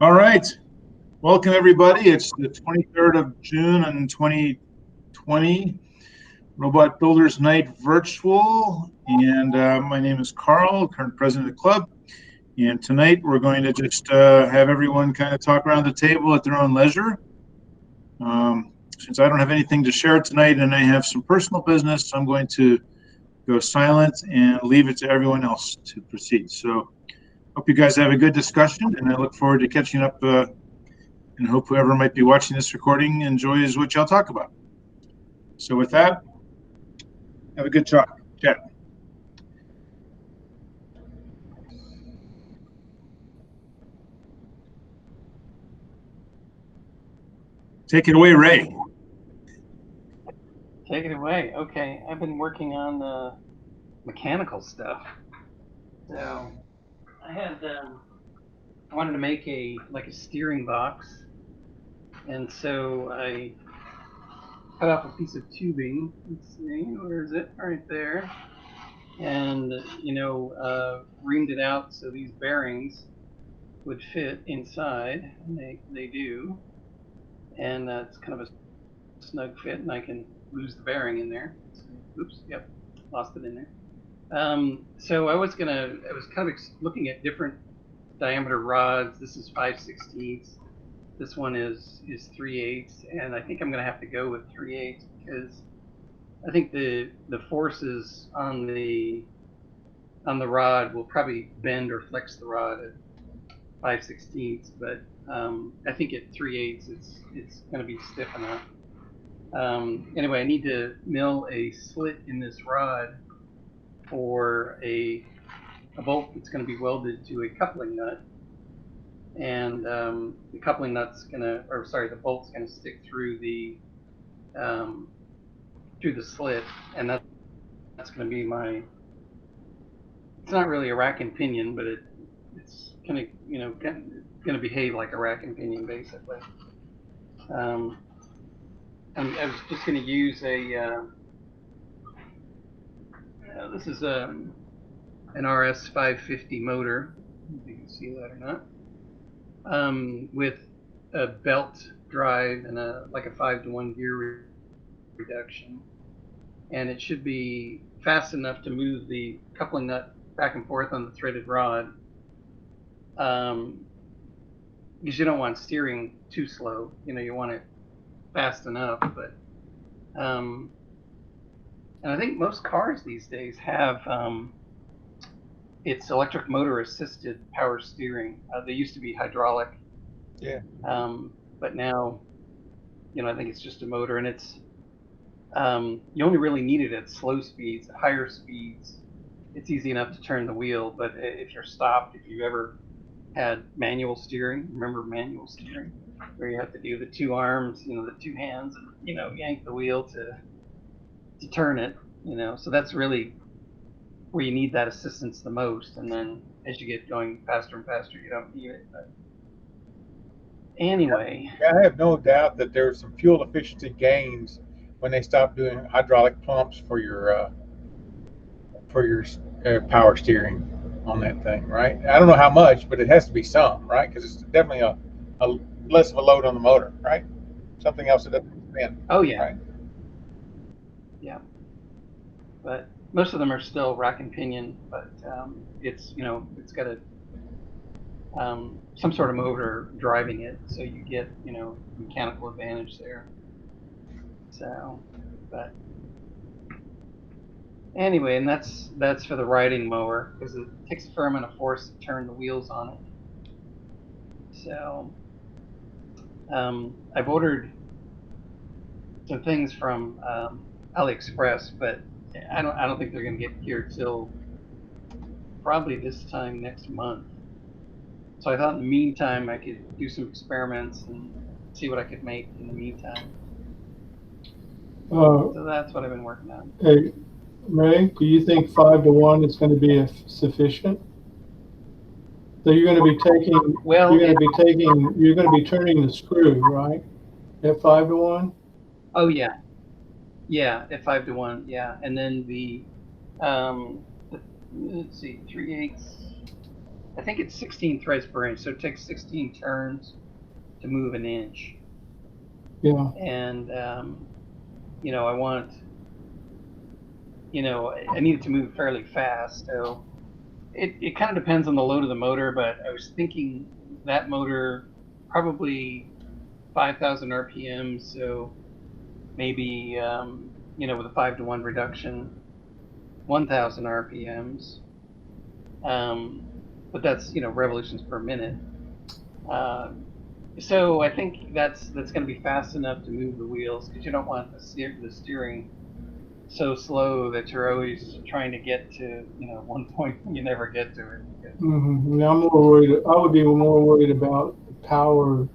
All right. Welcome, everybody. It's the 23rd of June in 2020, Robot Builders Night Virtual. And my name is Carl, current president of the club. And tonight we're going to just have everyone kind of talk around the table at their own leisure. Since I don't have anything to share tonight and I have some personal business, I'm going to go silent and leave it to everyone else to proceed. So hope you guys have a good discussion, and I look forward to catching up and hope whoever might be watching this recording enjoys what y'all talk about. So with that, have a good chat. Take it away, Ray. Take it away. Okay, I've been working on the mechanical stuff. So I wanted to make a steering box, and so I cut off a piece of tubing. Let's see, where is it? Right there. And reamed it out so these bearings would fit inside, and they do. And it's kind of a snug fit, and I can lose the bearing in there. Oops, yep, lost it in there. So I was kind of looking at different diameter rods. This is 5/16. This one is 3/8, and I think I'm gonna have to go with 3/8 because I think the forces on the rod will probably bend or flex the rod at 5/16, but I think at 3/8 it's gonna be stiff enough. Anyway, I need to mill a slit in this rod for a bolt that's going to be welded to a coupling nut, and the the bolt's gonna stick through the slit, and that's going to be my. It's not really a rack and pinion, but it's going to behave like a rack and pinion basically. I was just going to use this is an RS 550 motor, if you can see that or not, with a belt drive and a 5-to-1 gear reduction, and it should be fast enough to move the coupling nut back and forth on the threaded rod, because you don't want steering too slow. You want it fast enough, but and I think most cars these days have it's electric motor assisted power steering. They used to be hydraulic. Yeah. But now, I think it's just a motor, and it's you only really need it at slow speeds. At higher speeds, it's easy enough to turn the wheel. But if you're stopped, if you've ever had manual steering, remember manual steering, where you have to do the two arms, the two hands, and yank the wheel to turn it. So that's really where you need that assistance the most. And then as you get going faster and faster, you don't need it. But anyway, I have no doubt that there's some fuel efficiency gains when they stop doing hydraulic pumps for your power steering on that thing, right? I don't know how much, but it has to be some, right? Because it's definitely a less of a load on the motor, right? Something else that doesn't spin. oh yeah, right? Yeah. But most of them are still rack and pinion, but it's it's got a some sort of motor driving it, so you get mechanical advantage there. So, but anyway, and that's for the riding mower, because it takes a fair amount of force to turn the wheels on it. So I've ordered some things from AliExpress, but I don't think they're going to get here till probably this time next month. So I thought in the meantime I could do some experiments and see what I could make in the meantime. So that's what I've been working on. Hey, Ray, do you think 5-to-1 is going to be sufficient? So you're going to be taking, Well, you're going to be turning the screw, right? At 5-to-1? Oh yeah, at 5-to-1, yeah, and then the let's see, 3/8. I think it's 16 threads per inch, so it takes 16 turns to move an inch. Yeah. And you know, I want, you know, I need it to move fairly fast. So it kind of depends on the load of the motor, but I was thinking that motor probably 5,000 RPM, so maybe you know, with a 5-to-1 reduction, 1,000 RPMs. But that's, you know, revolutions per minute. So I think that's going to be fast enough to move the wheels, because you don't want the steering so slow that you're always trying to get to, you know, one point when you never get to it. Now I'm more worried. I would be more worried about the power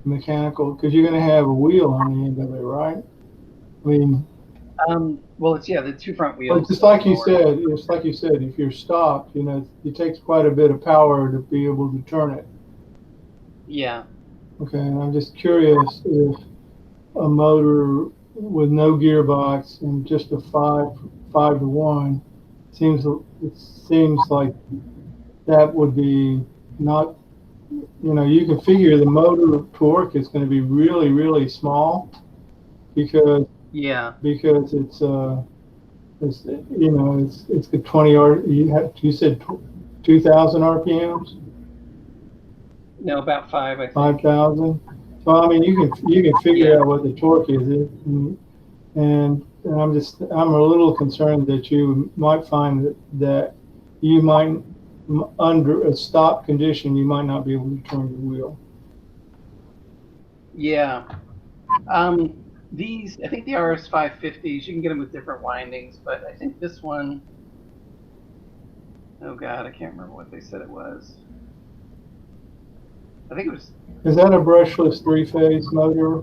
mechanical, because you're going to have a wheel on the end of it, right? I mean, well, it's, yeah, the two front but wheels. just like you said, if you're stopped, you know, it takes quite a bit of power to be able to turn it. Yeah. Okay, and I'm just curious if a motor with no gearbox and just a 5-to-1 seems like that would be not, you know, you can figure the motor torque is going to be really, really small, because it's you know, it's the 20 you said 2,000 RPMs. No, about 5, I think. 5,000. So I mean, you can figure out what the torque is, and I'm a little concerned that you might find that you might, under a stop condition, you might not be able to turn the wheel. Yeah. These, I think the RS 550s, you can get them with different windings, but I think this one, oh God, I can't remember what they said it was. I think it was. Is that a brushless 3-phase motor,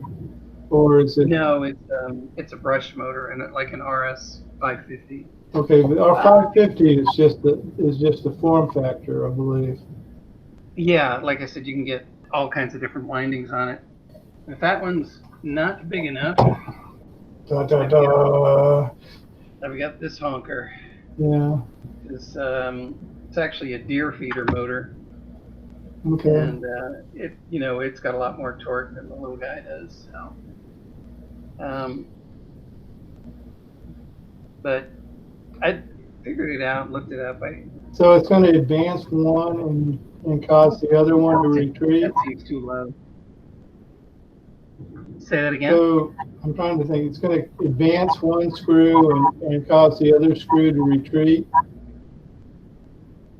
or is it? No, it's a brush motor, and like an RS 550. Okay, but our 550 is just a form factor, I believe. Yeah, like I said, you can get all kinds of different windings on it. If that one's not big enough, I've got this honker. Yeah. It's actually a deer feeder motor. Okay. And it, you know, it's got a lot more torque than the little guy does. So, but I figured it out, looked it up. So it's going to advance one and cause the other one to retreat. That seems too low. Say that again. So I'm trying to think. It's going to advance one screw and cause the other screw to retreat,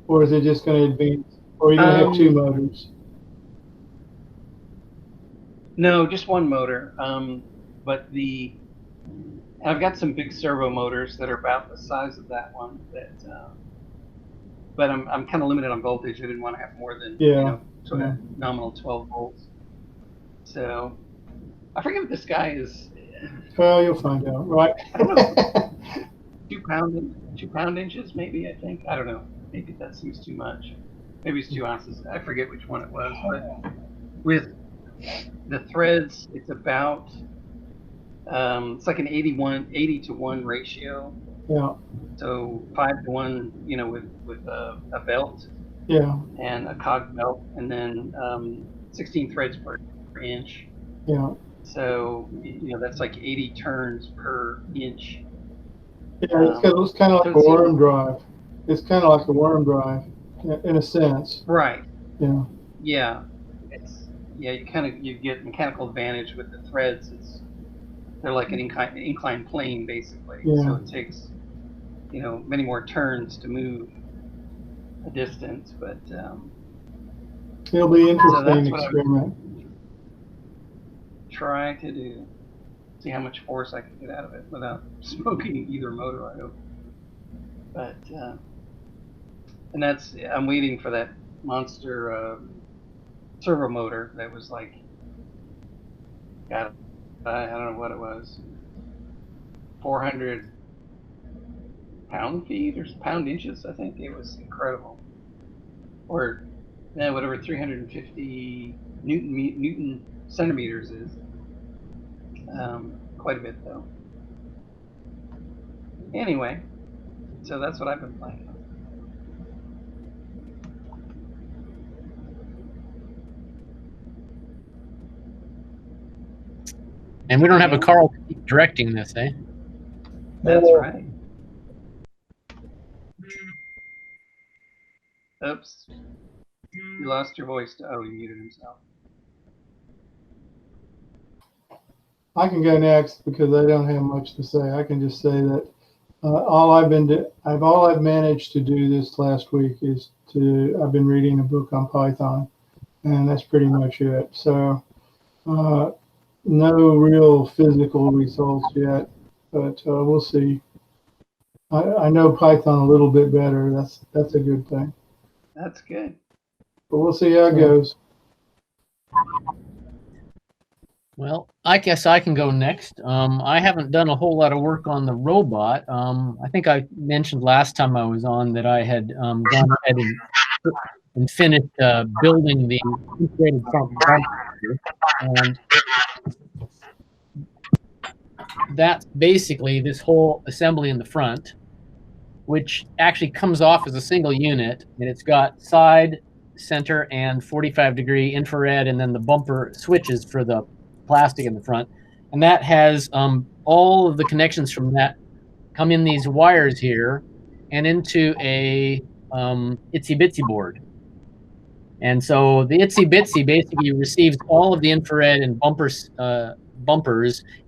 or is it just going to advance? Or are you going to have two motors? No, just one motor. But I've got some big servo motors that are about the size of that one. But I'm kind of limited on voltage. I didn't want to have more than you know, sort of nominal 12 volts. So I forget what this guy is. Well, you'll find out, right? I don't know. 2 pound inches, maybe. I think. I don't know. Maybe that seems too much. Maybe it's 2 ounces. I forget which one it was. But with the threads, it's about it's like an 80-to-1 ratio. Yeah. So 5-to-1, you know, with a belt. Yeah. And a cog belt, and then 16 threads per inch. Yeah. So you know, that's like 80 turns per inch. Yeah, it's kind of like a worm drive. It's kind of like a worm drive, in a sense. Right. Yeah. Yeah. You get mechanical advantage with the threads. They're like an inclined plane basically. Yeah. So it takes, you know, many more turns to move a distance, but it'll be interesting so that's experiment. Try to do. See how much force I can get out of it without smoking either motor, I hope. But and I'm waiting for that monster servo motor that was like, God, I don't know what it was, 400 pound-feet or pound-inches, I think. It was incredible. Or whatever 350 Newton centimeters is. Quite a bit though. Anyway, so that's what I've been playing. And we don't have a Carl directing this, eh? That's right. Oops. You lost your voice. Oh, he muted himself. I can go next because I don't have much to say. I can just say that all I've managed to do this last week is I've been reading a book on Python, and that's pretty much it. So no real physical results yet, but we'll see. I know Python a little bit better. That's a good thing. That's good. But we'll see how it goes. Well, I guess I can go next. I haven't done a whole lot of work on the robot. I think I mentioned last time I was on that I had gone ahead and finished building the integrated front bumper, and that's basically this whole assembly in the front, which actually comes off as a single unit, and it's got side, center, and 45-degree infrared, and then the bumper switches for the plastic in the front, and that has all of the connections from that come in these wires here and into a itsy bitsy board. And so the itsy bitsy basically receives all of the infrared and bumpers,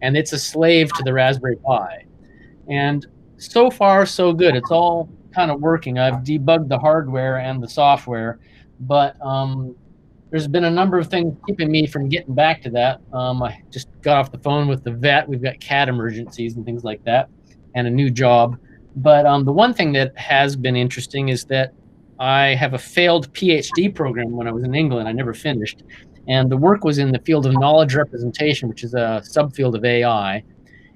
and it's a slave to the Raspberry Pi. And so far, so good. It's all kind of working. I've debugged the hardware and the software, but there's been a number of things keeping me from getting back to that. I just got off the phone with the vet. We've got cat emergencies and things like that, and a new job. But the one thing that has been interesting is that I have a failed PhD program when I was in England. I never finished. And the work was in the field of knowledge representation, which is a subfield of AI.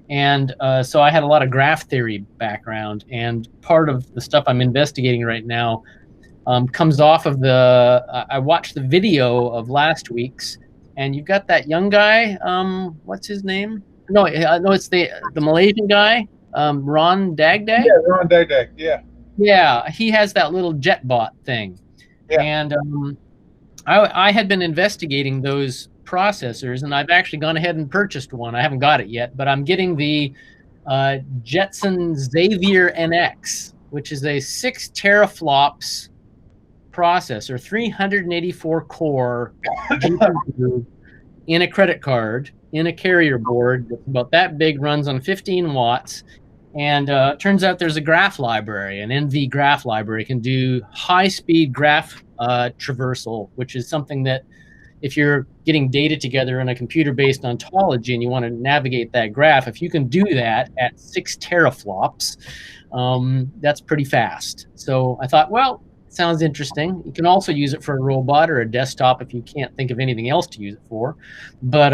And so I had a lot of graph theory background. And part of the stuff I'm investigating right now comes off of I watched the video of last week's, and you've got that young guy, what's his name? No, it's the Malaysian guy, Ron Dagdag. Yeah, Ron Dagdag, yeah. Yeah, he has that little JetBot thing. Yeah. And I had been investigating those processors, and I've actually gone ahead and purchased one. I haven't got it yet, but I'm getting the Jetson Xavier NX, which is a 6 teraflops processor, 384 core GPU in a credit card, in a carrier board that's about that big, runs on 15 watts. And turns out there's a graph library, an NV graph library, can do high-speed graph traversal, which is something that if you're getting data together in a computer-based ontology and you want to navigate that graph, if you can do that at 6 teraflops, that's pretty fast. So I thought, well, sounds interesting. You can also use it for a robot or a desktop if you can't think of anything else to use it for. But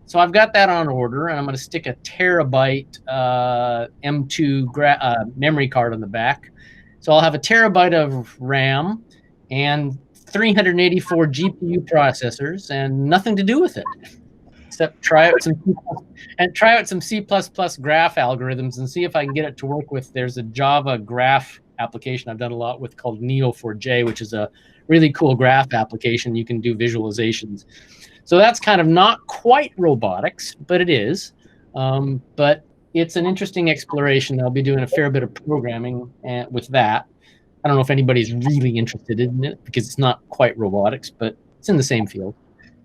so I've got that on order, and I'm going to stick a terabyte M2 memory card on the back. So I'll have a terabyte of RAM and 384 GPU processors, and nothing to do with it except try out some C++ graph algorithms and see if I can get it to work with. There's a Java graph application I've done a lot with called Neo4j, which is a really cool graph application. You can do visualizations. So that's kind of not quite robotics, but it is. But it's an interesting exploration. I'll be doing a fair bit of programming with that. I don't know if anybody's really interested in it because it's not quite robotics, but it's in the same field.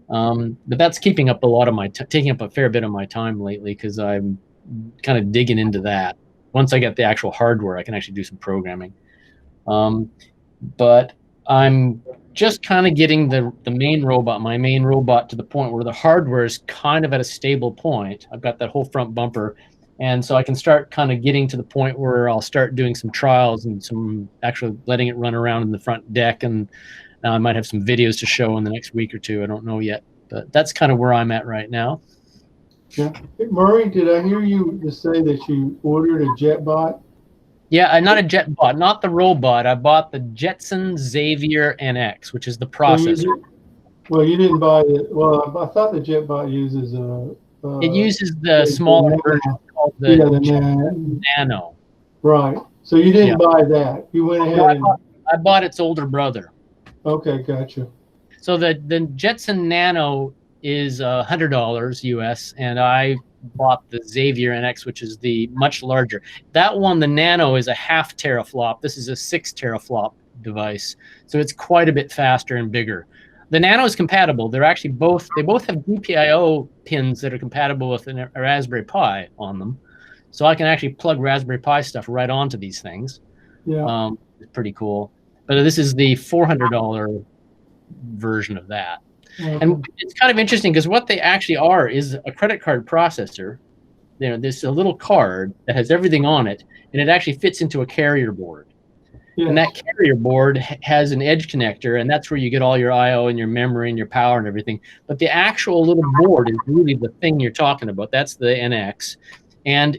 But that's keeping up a lot of my taking up a fair bit of my time lately because I'm kind of digging into that. Once I get the actual hardware, I can actually do some programming. But I'm just kind of getting my main robot to the point where the hardware is kind of at a stable point. I've got that whole front bumper. And so I can start kind of getting to the point where I'll start doing some trials and some actually letting it run around in the front deck. And I might have some videos to show in the next week or two. I don't know yet, but that's kind of where I'm at right now. Yeah. Hey, Murray, did I hear you just say that you ordered a JetBot? Yeah, not a JetBot, not the robot. I bought the Jetson Xavier NX, which is the processor. You didn't buy it. Well, I thought the JetBot uses it uses the smaller version called the Nano. Right. So you didn't buy that. You went ahead I bought its older brother. Okay, gotcha. So the Jetson Nano is $100 US, and I bought the Xavier NX, which is the much larger. That one, the Nano, is a 0.5 teraflop. This is a 6 teraflop device, so it's quite a bit faster and bigger. The Nano is compatible. They're actually they both have GPIO pins that are compatible with a Raspberry Pi on them, so I can actually plug Raspberry Pi stuff right onto these things. Yeah. It's pretty cool. But this is the $400 version of that. Okay. And it's kind of interesting because what they actually are is a credit card processor. You know, there's a little card that has everything on it, and it actually fits into a carrier board. Yes. And that carrier board has an edge connector, and that's where you get all your I/O and your memory and your power and everything. But the actual little board is really the thing you're talking about. That's the NX. And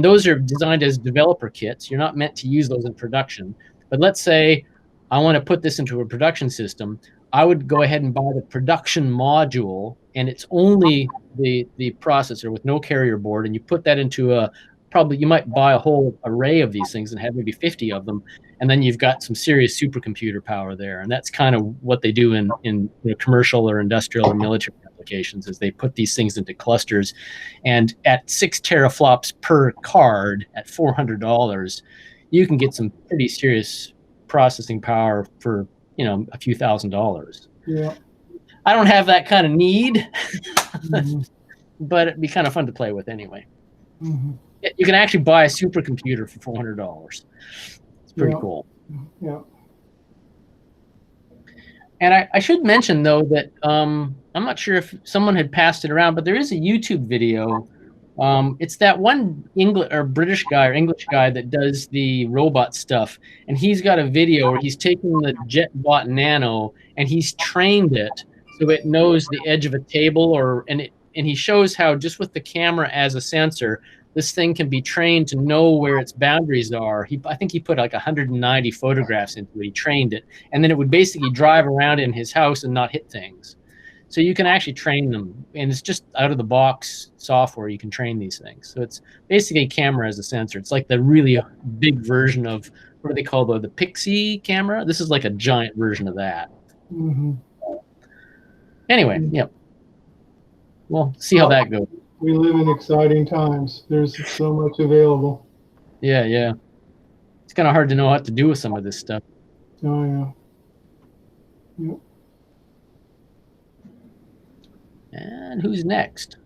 those are designed as developer kits. You're not meant to use those in production. But let's say I want to put this into a production system. I would go ahead and buy the production module, and it's only the processor with no carrier board, and you put that into you might buy a whole array of these things and have maybe 50 of them, and then you've got some serious supercomputer power there. And that's kind of what they do in commercial or industrial or military applications, is they put these things into clusters. And at 6 teraflops per card at $400, you can get some pretty serious processing power for a few $1,000s. Yeah. I don't have that kind of need, Mm-hmm. but it'd be kind of fun to play with anyway. Mm-hmm. You can actually buy a supercomputer for $400. It's pretty cool. Yeah. And I should mention, though, that I'm not sure if someone had passed it around, but there is a YouTube video. It's that one British guy or English guy that does the robot stuff, and he's got a video where he's taking the JetBot Nano and he's trained it so it knows the edge of a table, and he shows how just with the camera as a sensor, this thing can be trained to know where its boundaries are. I think he put like 190 photographs into it. He trained it, and then it would basically drive around in his house and not hit things. So you can actually train them, and it's just out-of-the-box software. You can train these things. So it's basically a camera as a sensor. It's like the really big version of, what do they call the Pixie camera? This is like a giant version of that. Mm-hmm. Anyway, yeah. We'll see how that goes. We live in exciting times. There's so much available. Yeah. It's kind of hard to know what to do with some of this stuff. Oh, yeah. Yep. And who's next?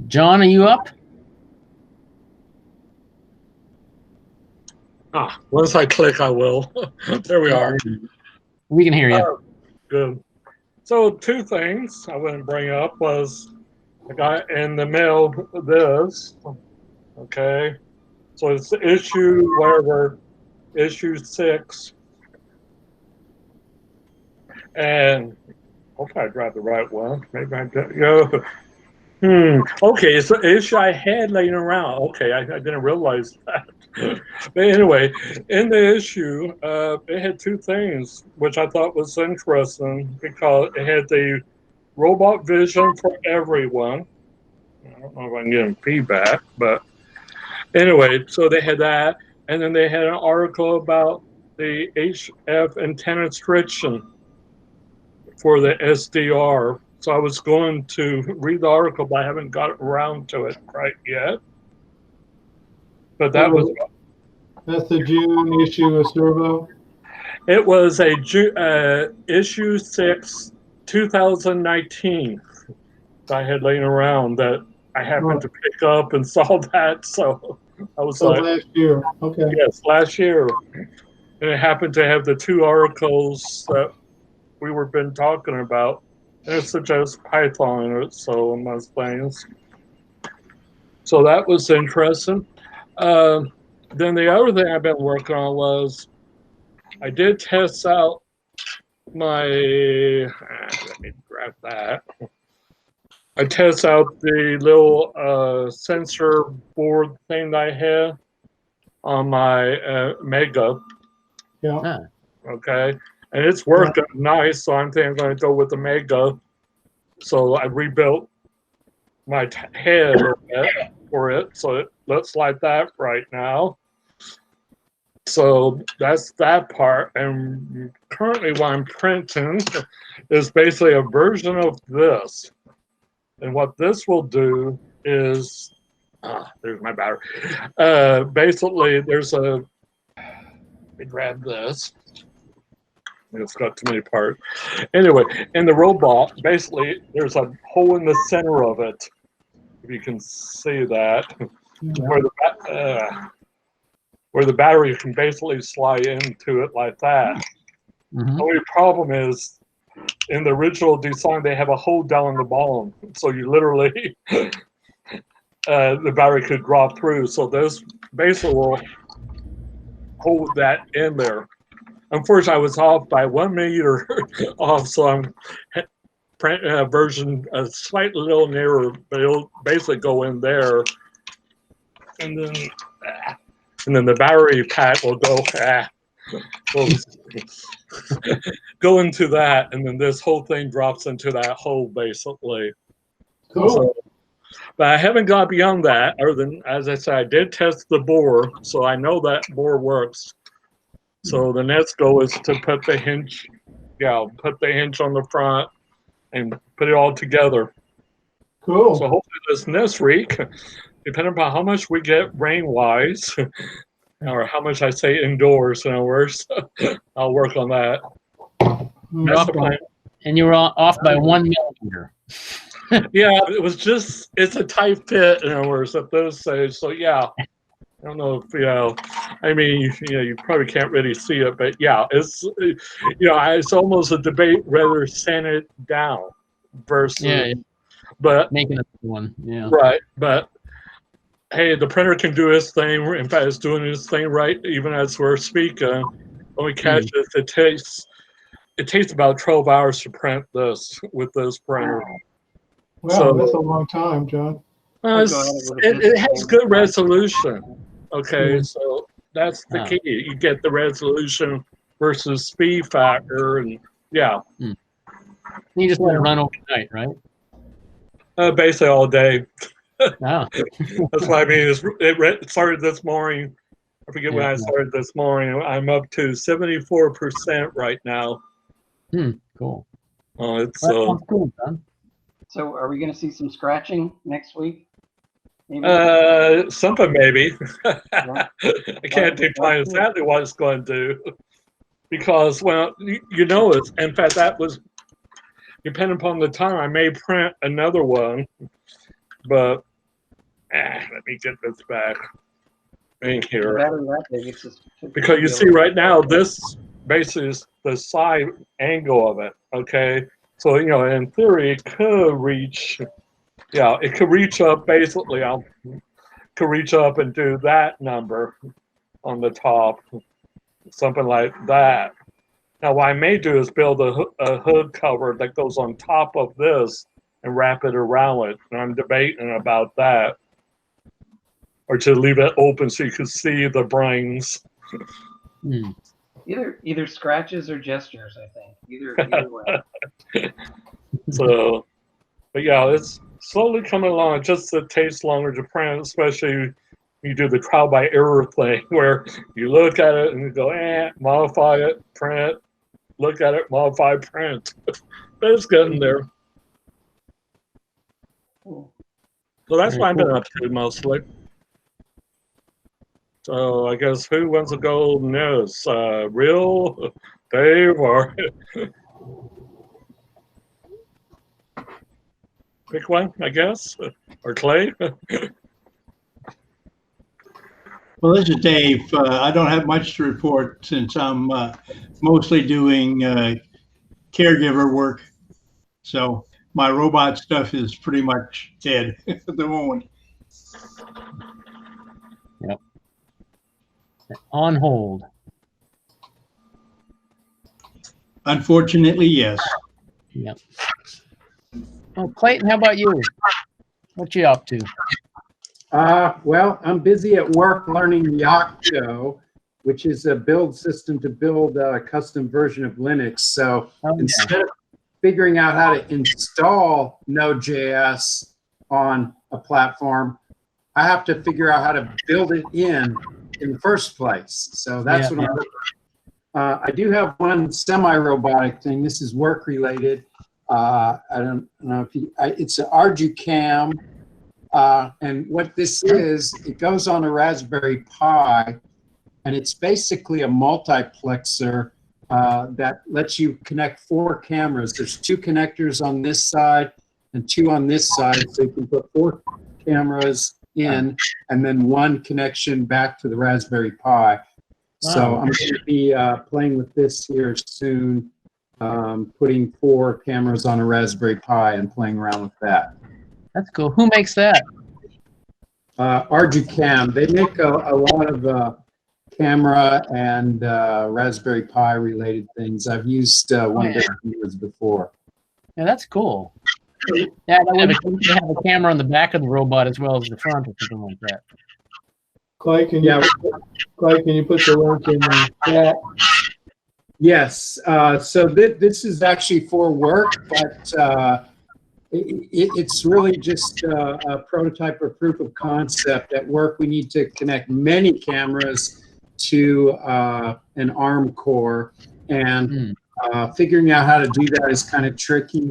John, are you up? Once I click, I will. There we are. We can hear you. Good. So 2 things I want to bring up was the guy in the mail this. Okay. So it's issue 6. And hopefully I grabbed the right one. Maybe I did. Okay, it's the issue I had laying around. Okay, I didn't realize that. But anyway, in the issue, it had 2 things, which I thought was interesting because it had the robot vision for everyone. I don't know if I can get them feedback, but anyway, so they had that. And then they had an article about the HF antenna restriction for the SDR. So I was going to read the article, but I haven't got around to it right yet. But that was... That's the June issue of Servo? It was a issue 6, 2019 I had laying around that I happened to pick up and saw that. So I was like... last year, okay. Yes, last year. And it happened to have the 2 articles that we were been talking about. And it suggests Python in it, so I was playing. So that was interesting. Then the other thing I've been working on was I did test out my, let me grab that. I test out the little sensor board thing that I had on my Mega. Yeah. Okay. And it's working nice, so I'm thinking I'm going to go with the Mega. So I rebuilt my head for it, so it looks like that right now. So that's that part. And currently what I'm printing is basically a version of this. And what this will do is, there's my battery. Basically, there's a, let me grab this. It's got too many parts. Anyway, in the robot, basically, there's a hole in the center of it. If you can see that, where the battery can basically slide into it like that. Mm-hmm. The only problem is, in the original design, they have a hole down the bottom, so you literally the battery could drop through. So this basically will hold that in there. Unfortunately, I was off by 1 millimeter off, so I'm print version a slightly little nearer, but it'll basically go in there, and then the battery pack will go go into that, and then this whole thing drops into that hole basically. Cool. So, but I haven't got beyond that, other than, as I said, I did test the bore, so I know that bore works. So the next goal is to put the hinge, put the hinge on the front and put it all together. Cool. So hopefully this next week, depending upon how much we get rain-wise, or how much I say indoors, in other words, I'll work on that. That's the plan. And you were off by 1 millimeter. Yeah, it was just, it's a tight fit, in other words, at those days. So yeah, I don't know if, I mean, you probably can't really see it, but yeah, it's, it's almost a debate whether sand it down versus, but making a one, right, but hey, the printer can do its thing. In fact, it's doing its thing right even as we're speaking. When we catch it, it takes about 12 hours to print this with this printer. Wow, so, that's a long time, John. It has good resolution. Okay, so that's the key. You get the resolution versus speed factor, and you just let it run overnight, right? Basically all day. Wow. That's what I mean. It started this morning. I forget when I started this morning. I'm up to 74% right now. Cool. It's cool, John. So are we going to see some scratching next week? Maybe? Something maybe. I can't define exactly what it's going to do. Because, well, it's, in fact, that was, depending upon the time, I may print another one. But, let me get this back in here. Because you see right now, this basically is the side angle of it, okay? So, in theory, it could reach, it could reach up, basically, could reach up and do that number on the top, something like that. Now, what I may do is build a hood cover that goes on top of this and wrap it around it. And I'm debating about that. Or to leave it open so you can see the brains. Either scratches or gestures, I think. Either way. So, but yeah, it's slowly coming along. It just takes longer to print, especially when you do the trial by error thing, where you look at it and you go, modify it, print, look at it, modify, print. But it's getting there. So that's what I've been up to mostly. So I guess who wants to go next? Real, Dave, or pick one, I guess, or Clay? Well, this is Dave. I don't have much to report since I'm mostly doing caregiver work. So my robot stuff is pretty much dead at the moment. Yep. On hold. Unfortunately, yes. Yep. Oh, Clayton, how about you? What you up to? Well, I'm busy at work learning Yocto, which is a build system to build a custom version of Linux. So instead of figuring out how to install Node.js on a platform, I have to figure out how to build it in in the first place. So that's Yeah. what I'm looking at. I do have one semi-robotic thing. This is work-related. I don't know if it's an Arducam. And what this is, it goes on a Raspberry Pi, and it's basically a multiplexer that lets you connect 4 cameras. There's 2 connectors on this side and 2 on this side, so you can put 4 cameras in and then 1 connection back to the Raspberry Pi. So I'm going to be playing with this here soon, putting 4 cameras on a Raspberry Pi and playing around with that. That's cool. Who makes that? Arducam. They make a lot of camera and Raspberry Pi related things. I've used one of their computers before. Yeah, that's cool. Yeah, they have a camera on the back of the robot as well as the front or something like that. Clay, can you put the link in the chat? Yes. So this is actually for work, but it's really just a prototype or proof of concept. At work, we need to connect many cameras to an ARM core, and figuring out how to do that is kind of tricky.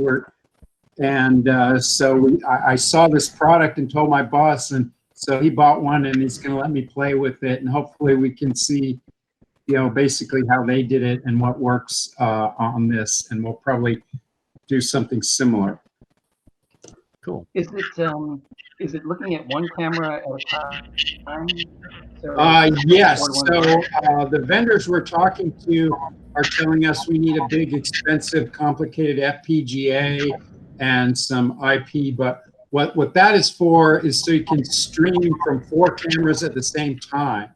So I saw this product and told my boss, and so he bought one, and he's going to let me play with it, and hopefully we can see, basically how they did it and what works on this, and we'll probably do something similar. Cool. Is it looking at one camera at a time? Yes. So the vendors we're talking to are telling us we need a big, expensive, complicated FPGA and some IP. But what that is for is so you can stream from 4 cameras at the same time.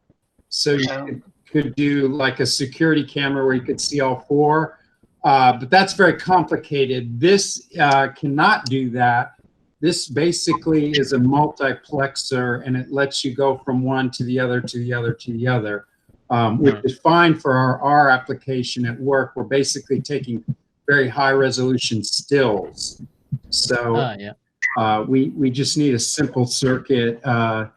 So you could do like a security camera where you could see all 4. But that's very complicated. This cannot do that. This basically is a multiplexer, and it lets you go from one to the other, to the other, to the other, which is fine for our application at work. We're basically taking very high resolution stills. So we just need a simple circuit. I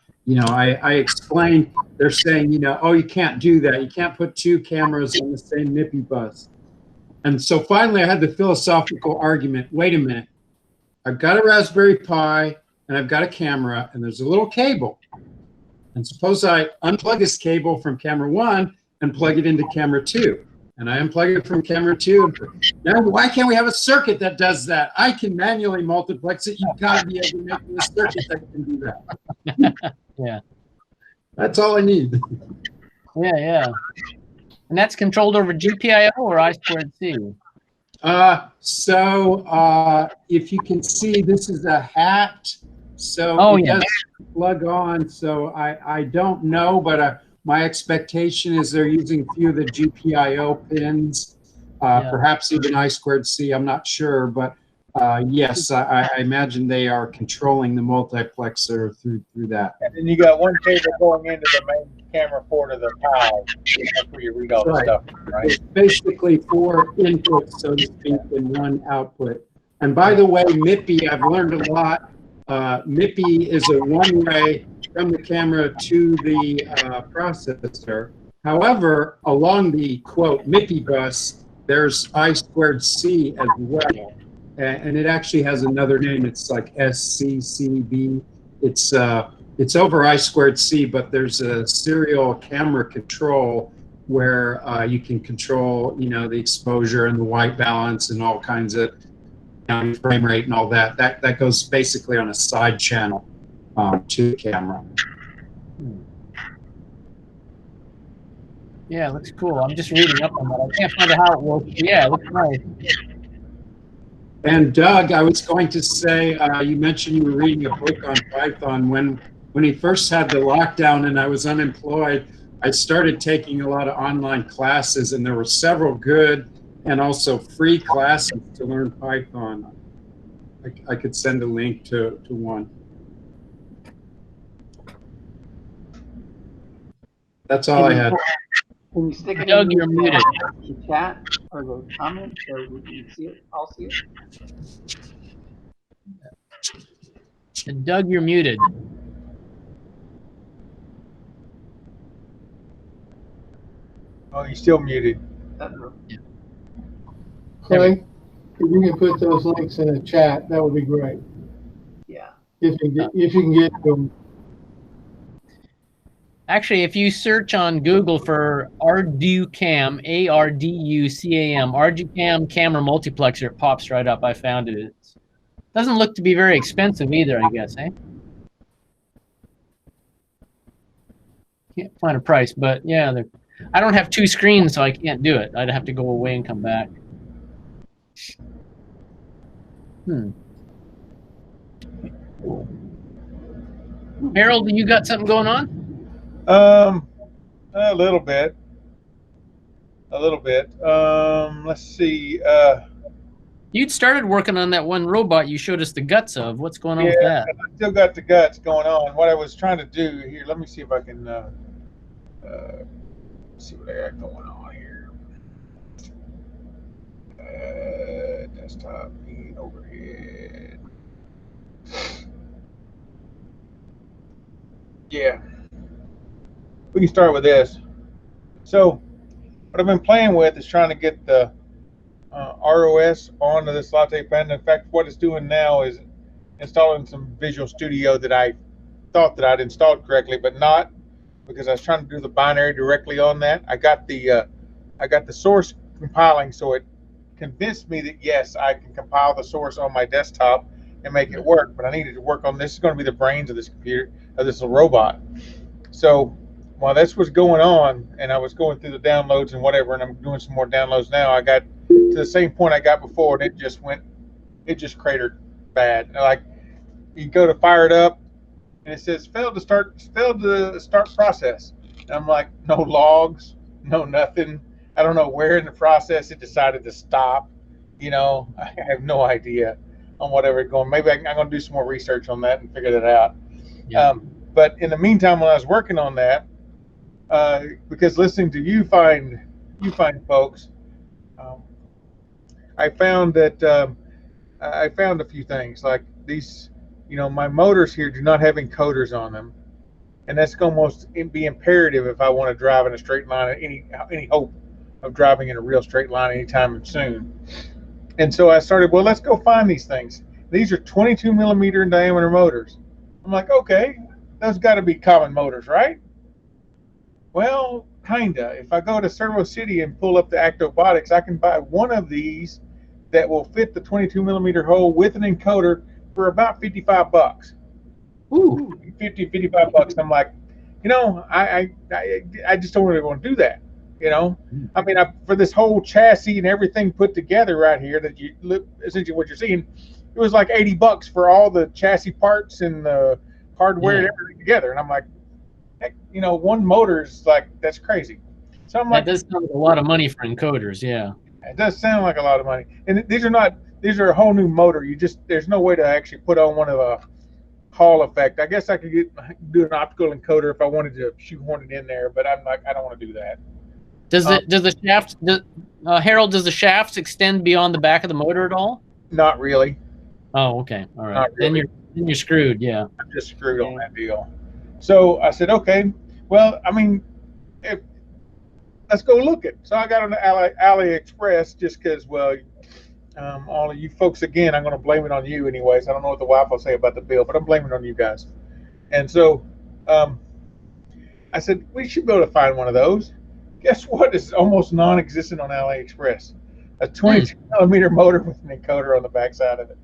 explained, they're saying, oh, you can't do that. You can't put 2 cameras on the same MIPI bus. And so finally I had the philosophical argument, wait a minute. I've got a Raspberry Pi and I've got a camera and there's a little cable. And suppose I unplug this cable from camera 1 and plug it into camera 2. And I unplug it from camera 2. Now, why can't we have a circuit that does that? I can manually multiplex it. You've got to be able to make a circuit that can do that. Yeah. That's all I need. Yeah. And that's controlled over GPIO or I2C? If you can see, this is a hat. So it does plug on. So I don't know, but my expectation is they're using a few of the GPIO pins, perhaps even I2C. I'm not sure, but yes, I imagine they are controlling the multiplexer through that. And then you got one cable going into the main camera port of the Pi. That's where you read all the stuff, right? It's basically 4 inputs, so to speak, and 1 output. And by the way, MIPI, I've learned a lot. MIPI is a one-way from the camera to the processor. However, along the, quote, MIPI bus, there's I2C as well. And it actually has another name. It's like SCCB. It's over I2C, but there's a serial camera control where you can control, the exposure and the white balance and all kinds of frame rate and all that. That goes basically on a side channel to the camera. Yeah, looks cool. I'm just reading up on that. I can't find out how it works. Yeah, it looks nice. And Doug, I was going to say, you mentioned you were reading a book on Python. When he first had the lockdown and I was unemployed, I started taking a lot of online classes, and there were several good and also free classes to learn Python. I could send a link to one. That's all I had. Can you stick it Doug, in you're muted. the chat or the comment so we can see it? I'll see it. And Doug, you're muted. Oh, you're still muted. Clay, if you can put those links in the chat, that would be great. Yeah. If you can get them. Actually, if you search on Google for Arducam, ARDUCAM, Arducam camera multiplexer, it pops right up. I found it. It doesn't look to be very expensive either, I guess, eh? Can't find a price, but yeah, I don't have two screens, so I can't do it. I'd have to go away and come back. Harold, you got something going on? A little bit. Let's see. You'd started working on that one robot you showed us the guts of. What's going on with that? I still got the guts going on. What I was trying to do here, let me see if I can see what I got going on here. Desktop, overhead. Yeah. We can start with this. So what I've been playing with is trying to get the ROS onto this Latte pen. In fact, what it's doing now is installing some Visual Studio that I thought that I'd installed correctly, but not, because I was trying to do the binary directly on that. I got the source compiling, so it convinced me that yes, I can compile the source on my desktop and make it work. But I needed to work on this. Is going to be the brains of this computer, of this little robot. So while this was going on, and I was going through the downloads and whatever, and I'm doing some more downloads now, I got to the same point I got before, and it just cratered bad. Like, you go to fire it up, and it says failed to start process. And I'm like, no logs, no nothing. I don't know where in the process it decided to stop. You know, I have no idea on whatever it's going. Maybe I'm going to do some more research on that and figure that out. Yeah. But in the meantime, when I was working on that, because listening to you find folks, I found that I found a few things like these. You know, my motors here do not have encoders on them, and that's almost be imperative if I want to drive in a straight line. Any hope of driving in a real straight line anytime soon. And so I started. Well, let's go find these things. These are 22 millimeter in diameter motors. I'm like, okay, those got to be common motors, right? Well, kinda. If I go to Servo City and pull up the Actobotics, I can buy one of these that will fit the 22 millimeter hole with an encoder for about $55. Ooh, 55 bucks. I'm like, you know, I just don't really want to do that. You know, I mean, for this whole chassis and everything put together right here, that you essentially what you're seeing, it was like $80 for all the chassis parts and the hardware and everything together. And I'm like, heck, you know, one motor is like, that's crazy. So I'm like, that does sound like a lot of money for encoders. Yeah, it does sound like a lot of money. And these are a whole new motor. There's no way to actually put on one of a Hall effect. I guess I could do an optical encoder if I wanted to shoehorn it in there, but I'm like, I don't want to do that. Does the shaft, Harold, does the shafts extend beyond the back of the motor at all? Not really. Oh, okay. All right. Really. Then you're screwed. Yeah. I'm just screwed on that deal. So I said, okay, well, I mean, let's go look it. So I got on the AliExpress just because, well, all of you folks, again, I'm going to blame it on you anyways. I don't know what the wife will say about the bill, but I'm blaming it on you guys. And so I said, we should be able to find one of those. Guess what? It's almost non-existent on AliExpress. A 22 millimeter motor with an encoder on the backside of it.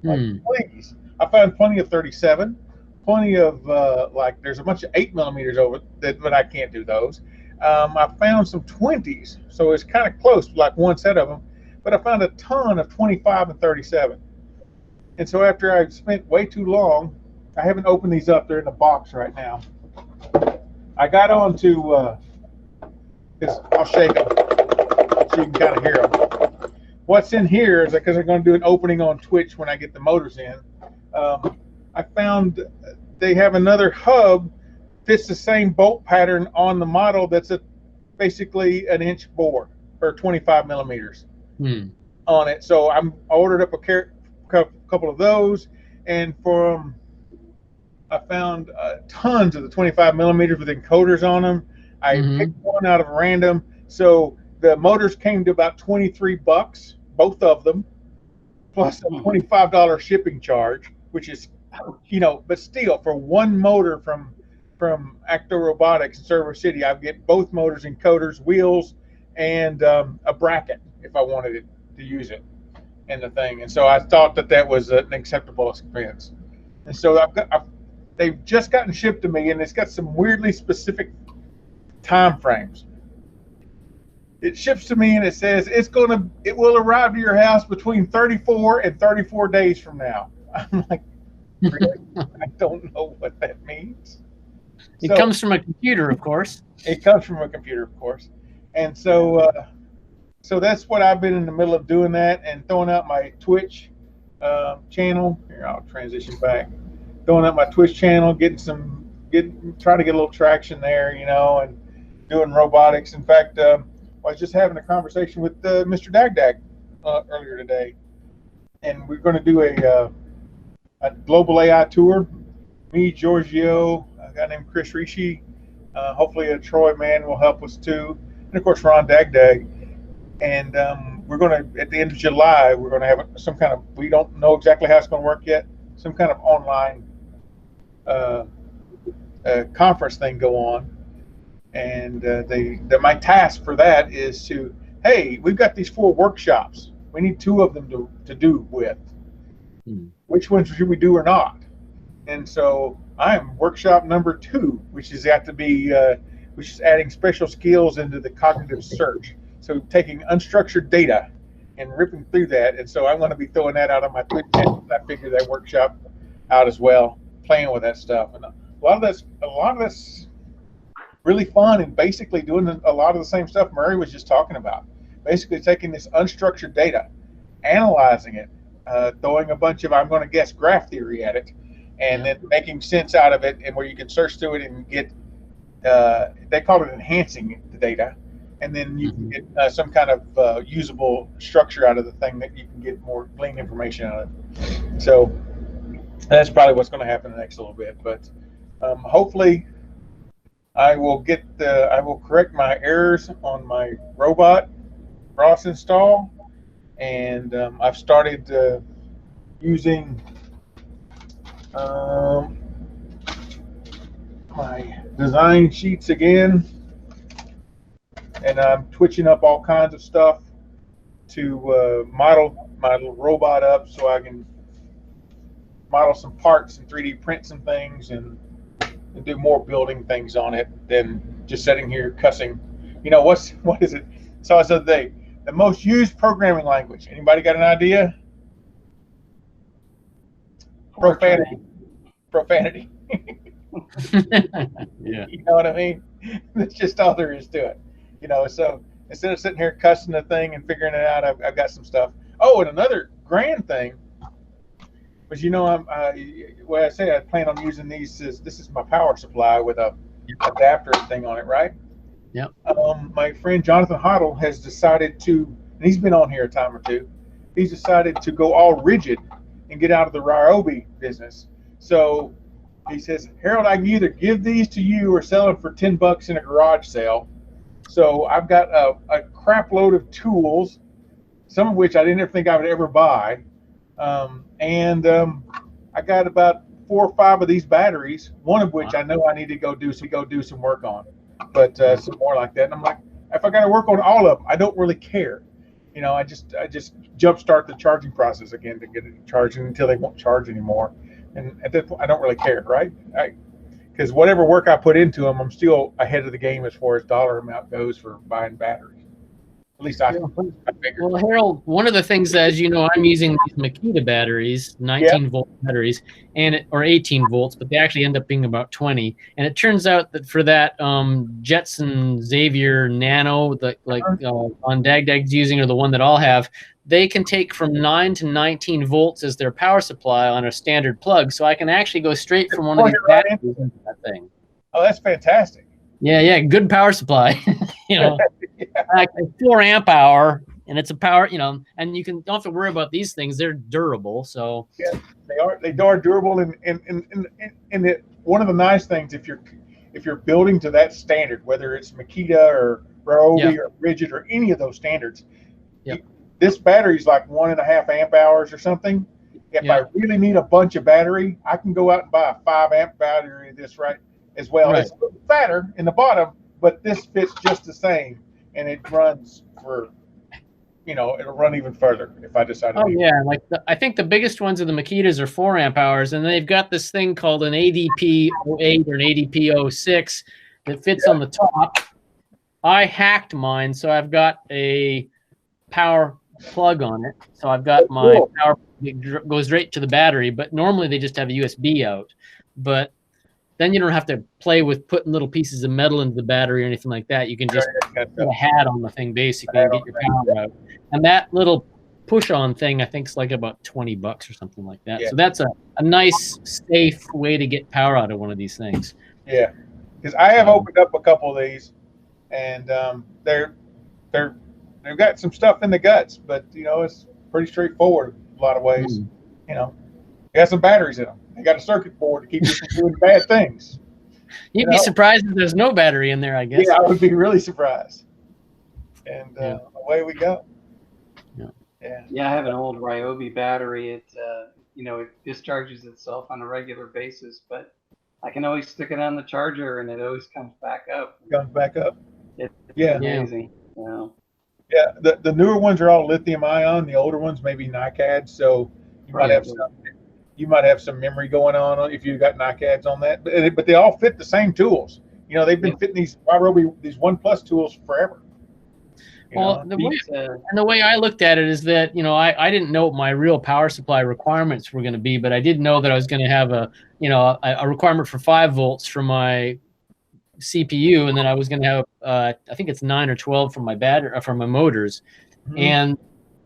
Like, please. I found plenty of 37, plenty of, like, there's a bunch of 8 millimeters over that, but I can't do those. I found some 20s, so it's kind of close, like one set of them. But I found a ton of 25 and 37. And so after I spent way too long, I haven't opened these up. They're in the box right now. I got on to, I'll shake them so you can kind of hear them. What's in here is because I'm going to do an opening on Twitch when I get the motors in. I found they have another hub, fits the same bolt pattern on the model that's basically an inch bore or 25 millimeters. On it. So I ordered up a couple of those, and I found tons of the 25 millimeters with encoders on them. I picked one out of random, So the motors came to about $23, both of them, plus a $25 shipping charge, which is, but still for one motor from Acto Robotics in Server City, I get both motors, encoders, wheels, and a bracket if I wanted it to use it in the thing. And so I thought that was an acceptable expense. And so they've just gotten shipped to me, and it's got some weirdly specific time frames. It ships to me and it says it will arrive to your house between 34 and 34 days from now. I'm like, really? I don't know what that means. It comes from a computer, of course. It comes from a computer, of course. And so so that's what I've been in the middle of doing, that and throwing out my Twitch channel. Here, I'll transition back. Throwing out my Twitch channel, trying to get a little traction there, and doing robotics. In fact, I was just having a conversation with Mr. Dagdag earlier today, and we're going to do a global AI tour. Me, Giorgio, a guy named Chris Rishi, hopefully a Troy man will help us too, and of course Ron Dagdag. And we're going to, at the end of July, we're going to have some kind of, we don't know exactly how it's going to work yet, some kind of online conference thing go on. And my task for that is to, hey, we've got these 4 workshops. We need 2 of them to do with. Which ones should we do or not? And so I'm workshop number 2, which is which is adding special skills into the cognitive search. So taking unstructured data and ripping through that. And so I'm going to be throwing that out on my Twitch channel. I figured that workshop out as well, playing with that stuff. And a lot of that's really fun, and basically doing a lot of the same stuff Murray was just talking about. Basically taking this unstructured data, analyzing it, throwing a bunch of, I'm going to guess, graph theory at it, and then making sense out of it, and where you can search through it and get, they call it enhancing the data, and then you can get some kind of usable structure out of the thing that you can get more clean information out of it. So that's probably what's going to happen in the next little bit, but hopefully I will correct my errors on my robot ROS install, and I've started using my design sheets again, and I'm twitching up all kinds of stuff to model my little robot up so I can model some parts and 3D print some things and do more building things on it than just sitting here cussing. What is it? So I said the most used programming language. Anybody got an idea? Profanity. Yeah. You know what I mean? That's just all there is to it. So instead of sitting here cussing the thing and figuring it out, I've got some stuff. Oh, and another grand thing was, what I say, I plan on using these. This is my power supply with a adapter thing on it, right? Yep. My friend Jonathan Hoddle has decided to, and he's been on here a time or two, he's decided to go all rigid and get out of the Ryobi business. So he says, Harold, I can either give these to you or sell them for $10 in a garage sale. So I've got a crap load of tools, some of which I didn't ever think I would ever buy. And I got about 4 or 5 of these batteries, one of which I know I need to go do some work on, but some more like that. And I'm like, if I got to work on all of them, I don't really care. I just jumpstart the charging process again to get it charging until they won't charge anymore. And at that point, I don't really care, right? Because whatever work I put into them, I'm still ahead of the game as far as dollar amount goes for buying batteries. At least I figured. Well, Harold, one of the things, as you know, I'm using these Makita batteries, 19-volt batteries, or 18 volts, but they actually end up being about 20. And it turns out that for that Jetson Xavier Nano that on Dagdag's using, or the one that I'll have, they can take from 9 to 19 volts as their power supply on a standard plug. So I can actually go straight from one of these batteries into that thing. Oh, that's fantastic. Yeah, good power supply. Like a 4 amp hour, and it's a power, and you don't have to worry about these things. They're durable, so yeah, they are durable, and one of the nice things, if you're building to that standard, whether it's Makita or Ryobi Yeah. or Rigid or any of those standards. Yep. This battery is like 1.5 amp hours or something. If Yeah. I really need a bunch of battery, I can go out and buy a 5 amp battery of this as well. Right. It's a little fatter in the bottom, but this fits just the same, and it runs for, it'll run even further if I decide to. Oh yeah, like I think the biggest ones of the Makitas are 4 amp hours, and they've got this thing called an ADP-08 or an ADP-06 that fits on the top. I hacked mine, so I've got a power plug on it. So I've got my power it goes right to the battery, but normally they just have a USB out. But then you don't have to play with putting little pieces of metal into the battery or anything like that. You can just put a hat on the thing basically and get your power out. And that little push-on thing, I think, is like about $20 or something like that. Yeah. So that's a nice, safe way to get power out of one of these things. Yeah, because I have opened up a couple of these, and they've got some stuff in the guts, but it's pretty straightforward in a lot of ways. They got some batteries in them. They got a circuit board to keep you from doing bad things. You'd be surprised if there's no battery in there, I guess. Yeah, I would be really surprised. And away we go. Yeah, I have an old Ryobi battery. It it discharges itself on a regular basis, but I can always stick it on the charger and it always comes back up. It's amazing. Yeah, the newer ones are all lithium ion. The older ones maybe NiCads. So you might have some memory going on if you've got NiCads on that. But they all fit the same tools. They've been fitting these these OnePlus tools forever. Well, the way I looked at it is that, I didn't know what my real power supply requirements were going to be, but I did know that I was going to have a requirement for 5 volts for my CPU, and then I was going to have I think it's 9 or 12 from my battery from my motors. And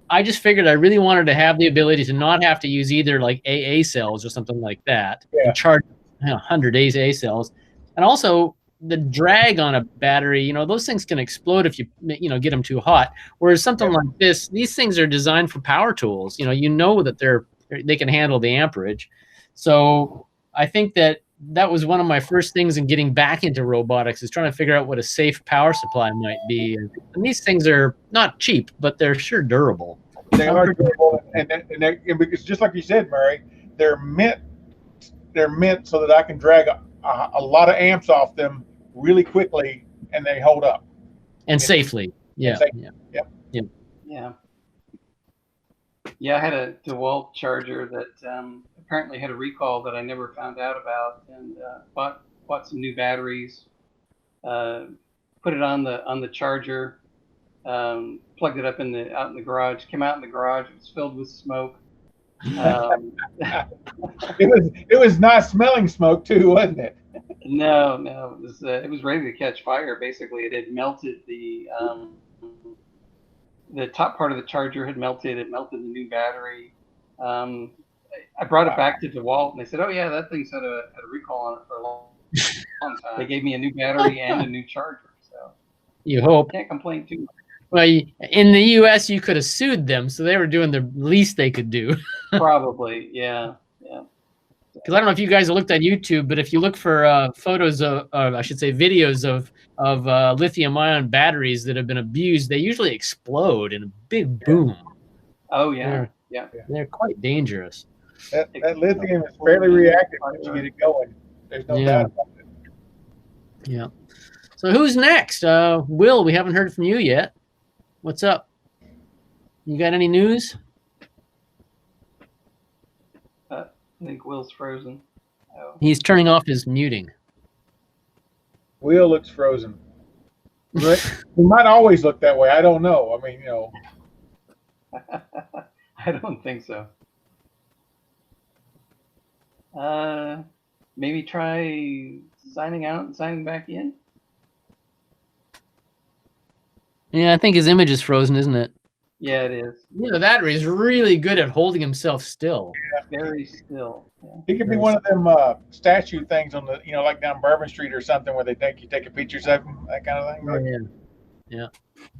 I just figured I really wanted to have the ability to not have to use either like AA cells or something like that and charge 100 AA cells. And also the drag on a battery, those things can explode if you get them too hot. Whereas something like this, these things are designed for power tools. That they can handle the amperage. So I think that was one of my first things in getting back into robotics, is trying to figure out what a safe power supply might be. And these things are not cheap, but they're sure durable. They are durable, and because just like you said, Murray, they're meant so that I can drag a lot of amps off them really quickly, and they hold up and safely. Yeah. I had a DeWalt charger that apparently had a recall that I never found out about, and bought some new batteries, put it on the charger, plugged it up out in the garage. Came out in the garage, it was filled with smoke. It was nice smelling smoke too, wasn't it? No, it was ready to catch fire. Basically, it had melted the top part of the charger had melted. It melted the new battery. I brought it back to DeWalt, and they said, "Oh yeah, that thing's had a recall on it for a long time." They gave me a new battery and a new charger. So you hope. Can't complain too much. Well, in the U.S., you could have sued them, so they were doing the least they could do. Probably, yeah. Because I don't know if you guys have looked at YouTube, but if you look for photos of, I should say, videos of lithium-ion batteries that have been abused, they usually explode in a big boom. Oh yeah, They're quite dangerous. That lithium is fairly reactive once you get it going. There's no doubt about it. Yeah. So who's next? Will, we haven't heard from you yet. What's up? You got any news? I think Will's frozen. Oh. He's turning off his muting. Will looks frozen. Right? He might always look that way. I don't know. I mean, I don't think so. Maybe try signing out and signing back in. Yeah, I think his image is frozen, isn't it? Yeah, it is. The battery is really good at holding himself still. Yeah, very still. Yeah. He could be one of them statue things on the, like down Bourbon Street or something, where you take pictures of him, that kind of thing. Right? Yeah.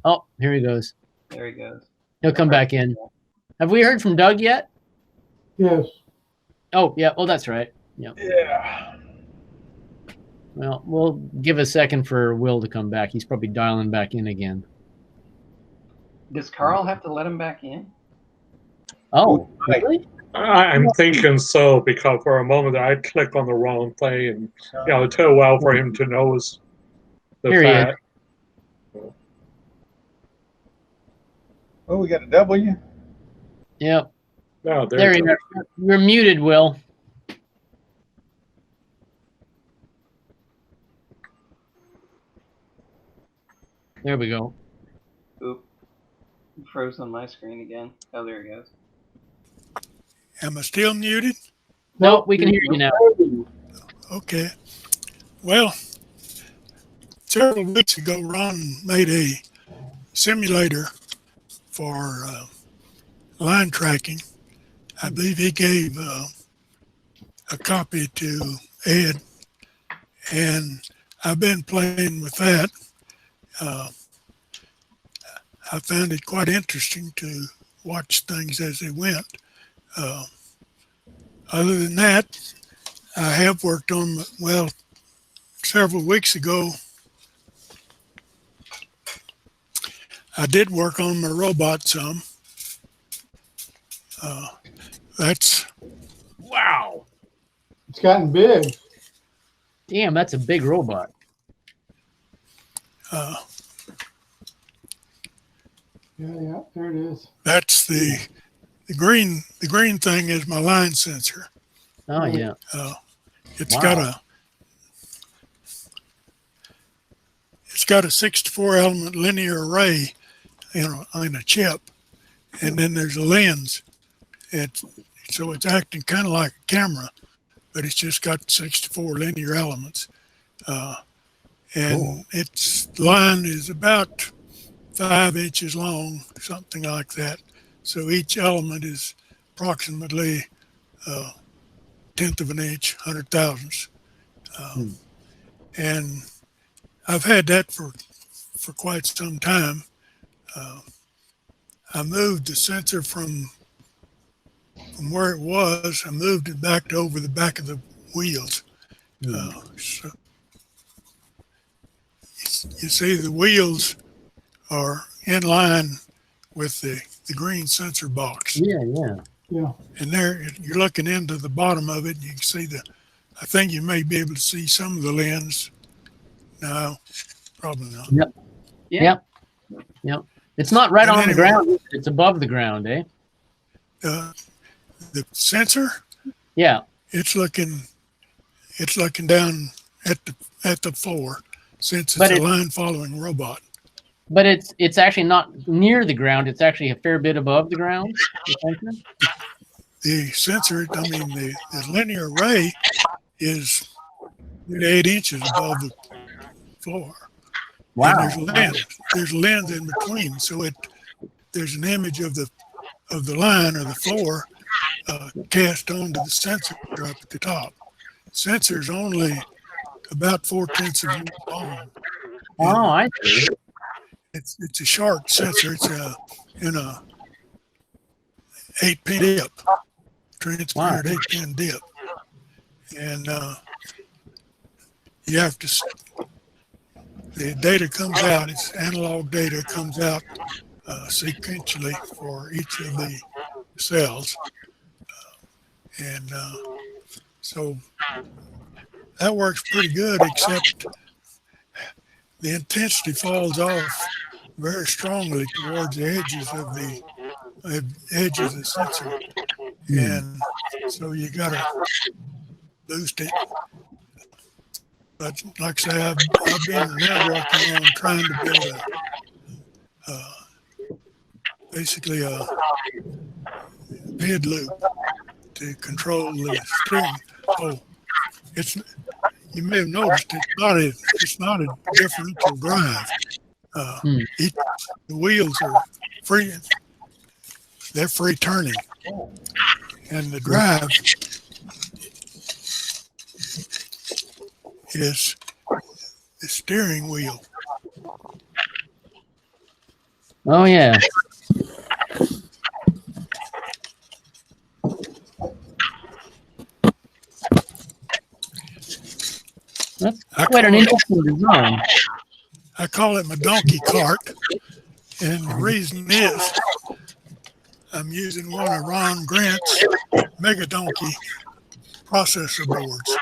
Oh, here he goes. There he goes. He'll come back in. Have we heard from Doug yet? Yes. Oh, yeah. Oh, that's right. Yeah. Yeah. Well, we'll give a second for Will to come back. He's probably dialing back in again. Does Carl have to let him back in? Oh, really? I'm thinking so, because for a moment I clicked on the wrong thing, and it took a while for him to notice the Here he is. fact. Oh, we got a W. Yep. Oh, There you are. You're muted, Will. There we go. Oop. It froze on my screen again. Oh, there he goes. Am I still muted? Nope, we can hear you now. Okay. Well, several weeks ago, Ron made a simulator for line tracking. I believe he gave a copy to Ed, and I've been playing with that. I found it quite interesting to watch things as they went. Other than that, I have worked on, well, several weeks ago, I did work on my robot some. That's, Wow. It's gotten big. Damn, that's a big robot. Yeah, there it is. that's the green thing is my line sensor. Oh, yeah. It's Wow. got a 64 element linear array in a chip, and then there's a lens. So it's acting kind of like a camera, but it's just got 64 linear elements. And Cool. its line is about 5 inches long, something like that. So each element is approximately a tenth of an inch, 100 thousandths. And I've had that for quite some time. I moved the sensor from where it was. I moved it back to over the back of the wheels. So you see the wheels are in line with the green sensor box. Yeah. And there you're looking into the bottom of it, and you can see I think you may be able to see some of the lens. No, probably not. Yep. It's not right And on the anyway- ground. It's above the ground, eh? The sensor, Yeah. it's looking down at the floor, since But it's a it- line following robot. But it's actually not near the ground. It's actually a fair bit above the ground. The sensor, I mean, the linear array is 8 inches above the floor. Wow. And there's a lens in between, so there's an image of the line or the floor cast onto the sensor up at the top. Sensor's only about 4/10 of an inch long. Oh, I see. It's a short sensor. It's in a 8-pin dip, transparent 8-pin dip, and you have to. The data comes out. It's analog data comes out sequentially for each of the cells, and so that works pretty good, except the intensity falls off very strongly towards the edges of the sensor, and so you gotta boost it. But like I say, I've been now working on trying to build basically a PID loop to control the steering. So you may have noticed it's not a differential drive. The wheels are free. They're free turning, and the drive is the steering wheel. Oh, yeah. That's I quite an call it- interesting design. I call it my donkey cart. And the reason is I'm using one of Ron Grant's Mega Donkey processor boards.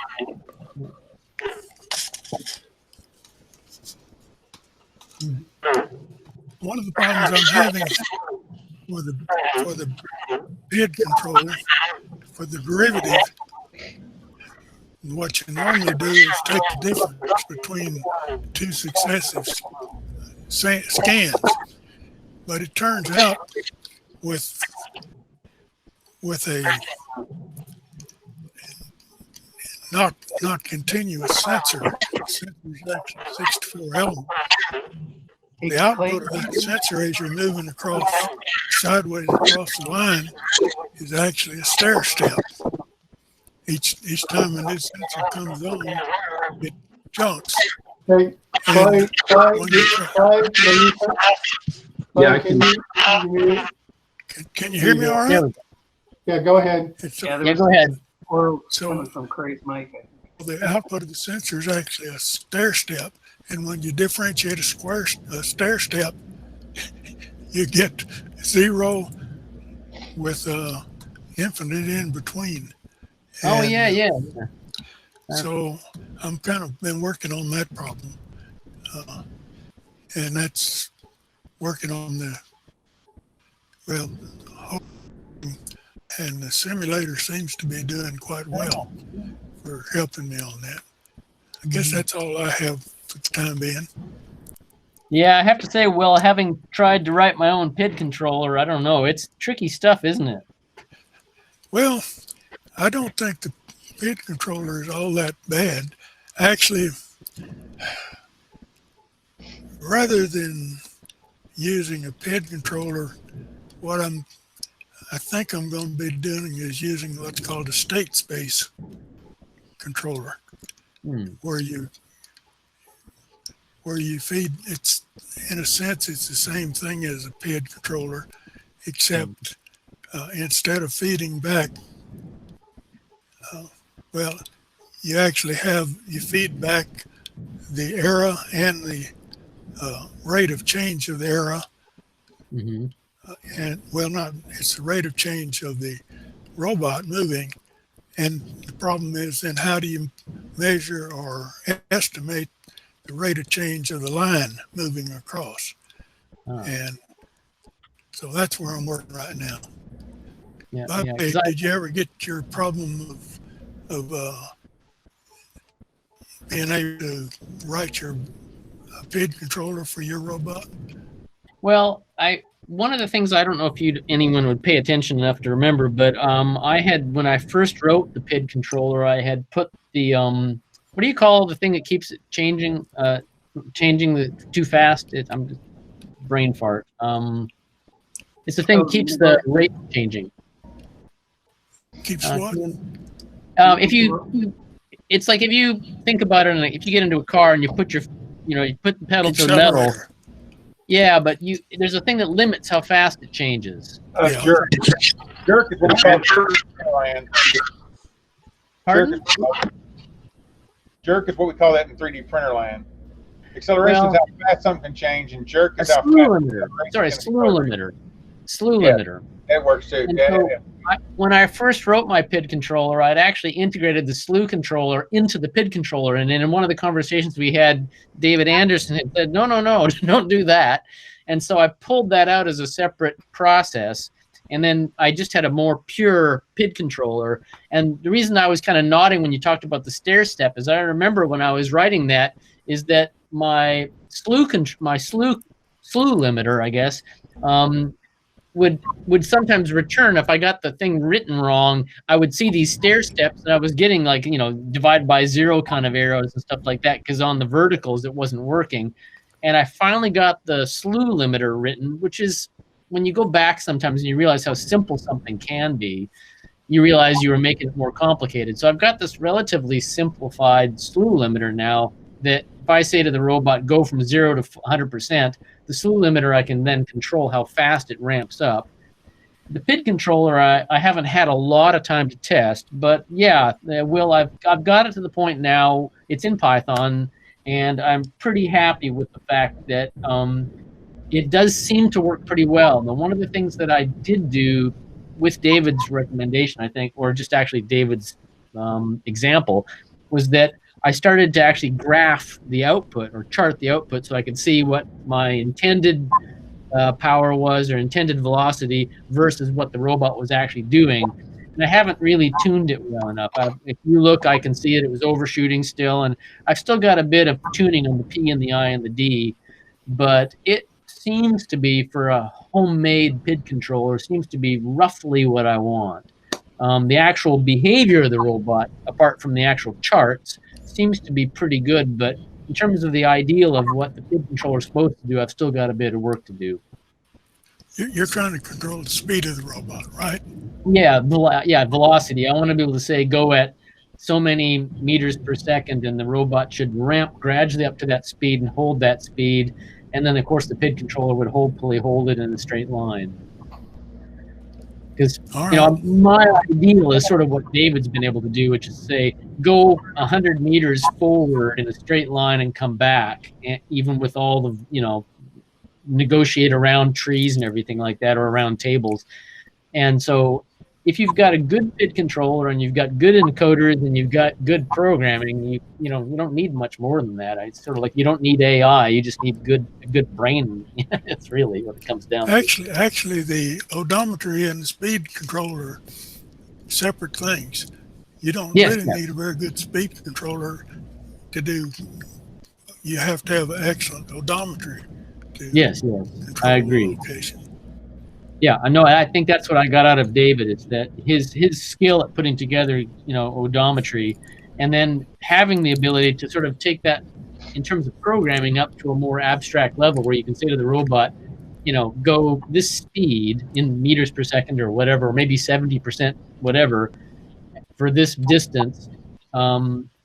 One of the problems I'm having for the bid controller, for the derivative, what you normally do is take the difference between two successive scans. But it turns out with a not continuous sensor, sensor's actually 64 elements. The output of that sensor as you're moving across sideways across the line is actually a stair step. Each time a new sensor comes on, it jumps. Hey, And Clay, when you try- Clay, Yeah, I can you, can you hear me all Yeah, right? yeah, go ahead. It's Yeah, yeah, go ahead. Or So- coming from Craig's mic. the output of the sensor is actually a stair step, and when you differentiate a stair step, you get 0 with infinite in between. Oh And, yeah, yeah. So I'm kind of been working on that problem, and that's working on and the simulator seems to be doing quite well for helping me on that. I guess that's all I have for the time being. Yeah, I have to say, well, having tried to write my own PID controller, I don't know. It's tricky stuff, isn't it? Well, I don't think the PID controller is all that bad. Actually, rather than using a PID controller, what I think I'm going to be doing is using what's called a state space controller, where you feed. It's in a sense it's the same thing as a PID controller, except instead of feeding back, well, you actually you feed back the era and the rate of change of the era. Mm-hmm. And it's the rate of change of the robot moving. And the problem is then how do you measure or estimate the rate of change of the line moving across? And so that's where I'm working right now. Yeah, By the way, did you ever get your problem of being able to write your PID controller for your robot? Well, one of the things, I don't know if anyone would pay attention enough to remember, but I had, when I first wrote the PID controller, I had put the what do you call the thing that keeps it changing too fast? I'm just brain fart. It's the thing that keeps the rate changing. Keeps what? It's like if you think about it, and if you get into a car and you put you put the pedal to the metal. Accelerator. Yeah, but there's a thing that limits how fast it changes. Jerk. Jerk is what we call land. Pardon? Jerk is what we call that in 3D printer land. Acceleration is how fast something can change, and jerk A is how slew fast. limiter. Sorry, slew limiter. Slew Yeah. limiter. That works too. And Yeah, so yeah. when I first wrote my PID controller, I'd actually integrated the slew controller into the PID controller. And then in one of the conversations we had, David Anderson had said, no, don't do that. And so I pulled that out as a separate process. And then I just had a more pure PID controller. And the reason I was kind of nodding when you talked about the stair step is I remember when I was writing that is that my slew limiter, I guess, would sometimes return if I got the thing written wrong. I would see these stair steps, and I was getting like divide by 0 kind of arrows and stuff like that because on the verticals it wasn't working. And I finally got the slew limiter written, which is when you go back sometimes and you realize how simple something can be, you realize you were making it more complicated. So I've got this relatively simplified slew limiter now that if I say to the robot, go from 0 to 100%, the slew limiter, I can then control how fast it ramps up. The PID controller, I haven't had a lot of time to test, but yeah, Will, I've got it to the point now. it's in Python, and I'm pretty happy with the fact that it does seem to work pretty well. Now, one of the things that I did do with David's recommendation, I think, or just actually David's example, was that I started to actually graph the output or chart the output so I could see what my intended power was or intended velocity versus what the robot was actually doing. And I haven't really tuned it well enough. If you look, I can see it. It was overshooting still, and I've still got a bit of tuning on the P and the I and the D, but it seems to be, for a homemade PID controller, seems to be roughly what I want. The actual behavior of the robot, apart from the actual charts, seems to be pretty good, but in terms of the ideal of what the PID controller is supposed to do, I've still got a bit of work to do. You're trying to control the speed of the robot, right? Yeah, velocity. I want to be able to say go at so many meters per second, and the robot should ramp gradually up to that speed and hold that speed. And then, of course, the PID controller would hopefully hold it in a straight line. Because, you know, my ideal is sort of what David's been able to do, which is say, go 100 meters forward in a straight line and come back, and even with all the, you know, negotiate around trees and everything like that, or around tables. And so if you've got a good PID controller and you've got good encoders and you've got good programming, you don't need much more than that. It's sort of like you don't need AI, you just need a good brain. It's really what it comes down to. Actually, the odometry and the speed controller are separate things. You don't really need a very good speed controller to do. You have to have an excellent odometry. Yes, I agree. Yeah, I know. I think that's what I got out of David. Is that his skill at putting together, you know, odometry, and then having the ability to sort of take that in terms of programming up to a more abstract level, where you can say to the robot, you know, go this speed in meters per second or whatever, or maybe 70%, whatever, for this distance.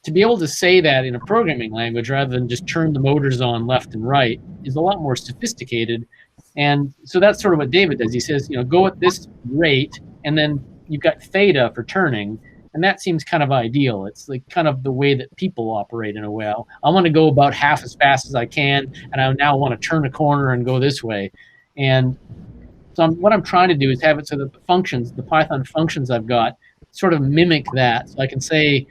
To be able to say that in a programming language rather than just turn the motors on left and right is a lot more sophisticated. And so that's sort of what David does. He says, you know, go at this rate, and then you've got theta for turning. And that seems kind of ideal. It's like kind of the way that people operate in a way. I want to go about half as fast as I can, and I now want to turn a corner and go this way. And so what I'm trying to do is have it so that the functions, the Python functions I've got, sort of mimic that. So I can say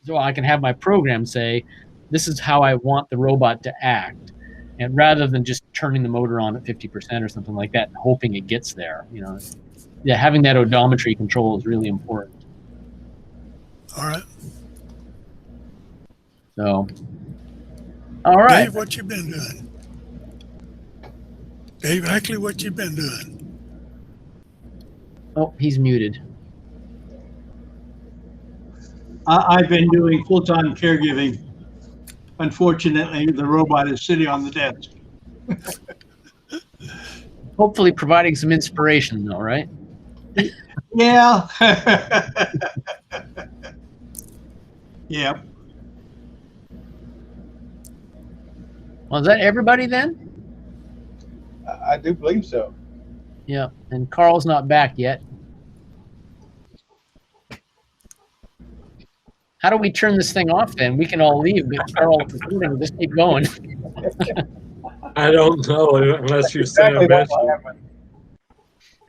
so I can have my program say, this is how I want the robot to act. And rather than just turning the motor on at 50% or something like that and hoping it gets there, you know, yeah, having that odometry control is really important. All right. So, all right. Dave, what you been doing? Dave, actually, what you been doing? Oh, he's muted. I've been doing full-time caregiving. Unfortunately, the robot is sitting on the desk. Hopefully providing some inspiration, though, right? Yeah. Yeah. Well, is that everybody then? I do believe so. Yeah, and Carl's not back yet. How do we turn this thing off then? We can all leave, but Carl, just keep going. I don't know unless you send a message.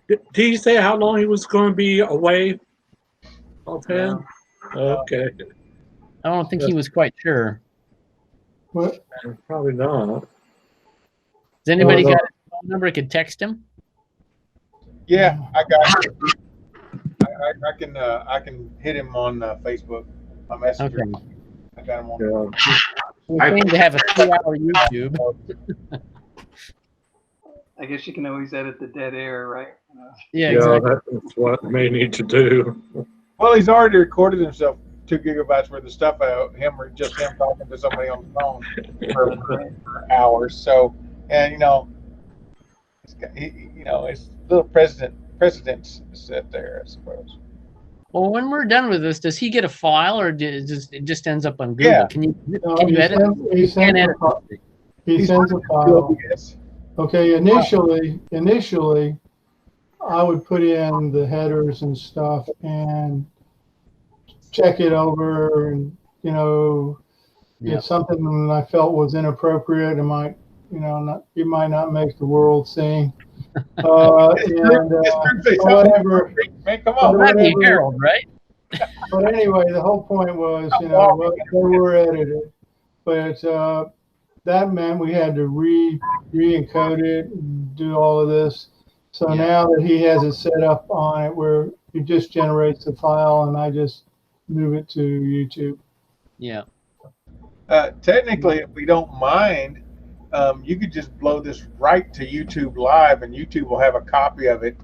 Did he say how long he was going to be away? Offhand? Okay. I don't think he was quite sure. What? Probably not. Has anybody got a phone number I could text him? Yeah, I got it. I can hit him on Facebook. My messenger. Okay. I got him on. I seem to have a 3-hour YouTube. I guess you can always edit the dead air, right? Yeah, exactly. That's what may need to do. Well, he's already recorded himself 2 gigabytes worth of stuff out, him talking to somebody on the phone for hours. So, and it's a little precedence set there, I suppose. Well, when we're done with this, does he get a file, or it just ends up on Google? Yeah. Can you edit? He sends a file. Yes. Okay, initially, I would put in the headers and stuff and check it over and you know, Yeah. if something I felt was inappropriate, it might, it might not make the world sing. Whatever. Man, come on. That'd be Harold, right? But anyway, the whole point was, they were edited, but that meant we had to re-encode it and do all of this. So now that he has it set up on it, where he just generates the file and I just move it to YouTube. Yeah. Technically, if we don't mind, you could just blow this right to YouTube Live, and YouTube will have a copy of it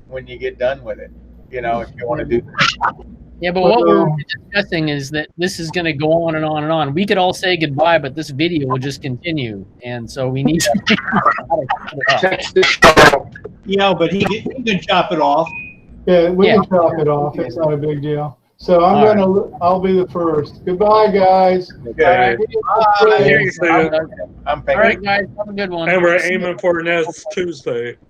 when you get done with it. If you want to do that. Yeah, but what we're discussing is that this is going to go on and on and on. We could all say goodbye, but this video will just continue, and so we need to figure out how to cut it off. Yeah, but he can chop it off. Yeah, we can chop it off. It's not a big deal. So I'll be the first. Goodbye, guys. Okay. Bye. I'm All right, guys, have a good one. And we're aiming for next Tuesday.